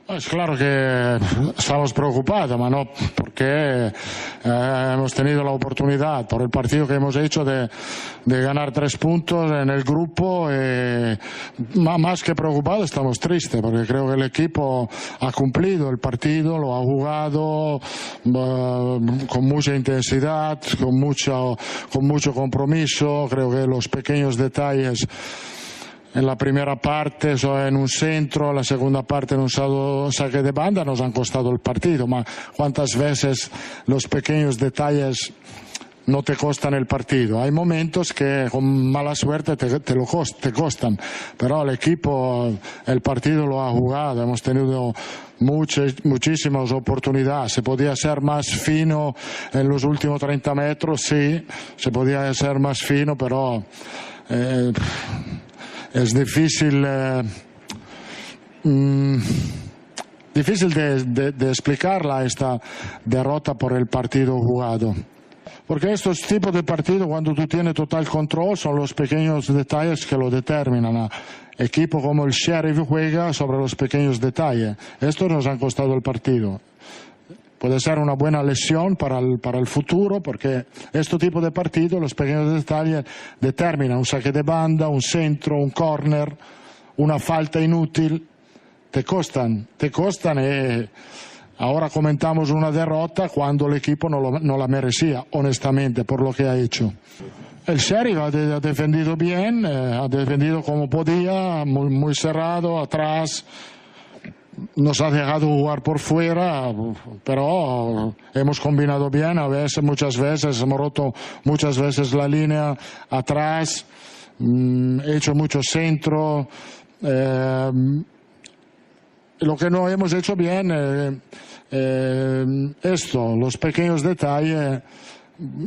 Es claro que estamos preocupados, pero no porque hemos tenido la oportunidad por el partido que hemos hecho de ganar 3 puntos en el grupo. Más que preocupados, estamos tristes porque creo que el equipo ha cumplido el partido, lo ha jugado con mucha intensidad, con mucho compromiso. Creo que los pequeños detalles en la primera parte, en un centro, en la segunda parte en un saque de banda nos han costado el partido, ma cuántas veces los pequeños detalles no te costan el partido. Hay momentos que con mala suerte te costan, pero el equipo el partido lo ha jugado, hemos tenido muchísimas oportunidades. Se podía ser más fino en los últimos 30 metros, sí, se podía ser más fino, pero es difícil de explicarla esta derrota por el partido jugado. Porque estos tipos de partidos, cuando tú tienes total control, son los pequeños detalles que lo determinan. Equipo como el Sheriff juega sobre los pequeños detalles. Estos nos han costado el partido. Puede ser una buena lección para el futuro, porque este tipo de partidos, los pequeños detalles, determinan un saque de banda, un centro, un corner, una falta inútil. Te costan y ahora comentamos una derrota cuando el equipo no la merecía, honestamente, por lo que ha hecho. El Sheriff ha defendido bien, ha defendido como podía, muy cerrado, atrás. Nos ha dejado jugar por fuera, pero hemos combinado bien. Muchas veces hemos roto muchas veces la línea atrás, hecho mucho centro. Lo que no hemos hecho bien, los pequeños detalles,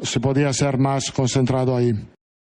se podía ser más concentrado ahí.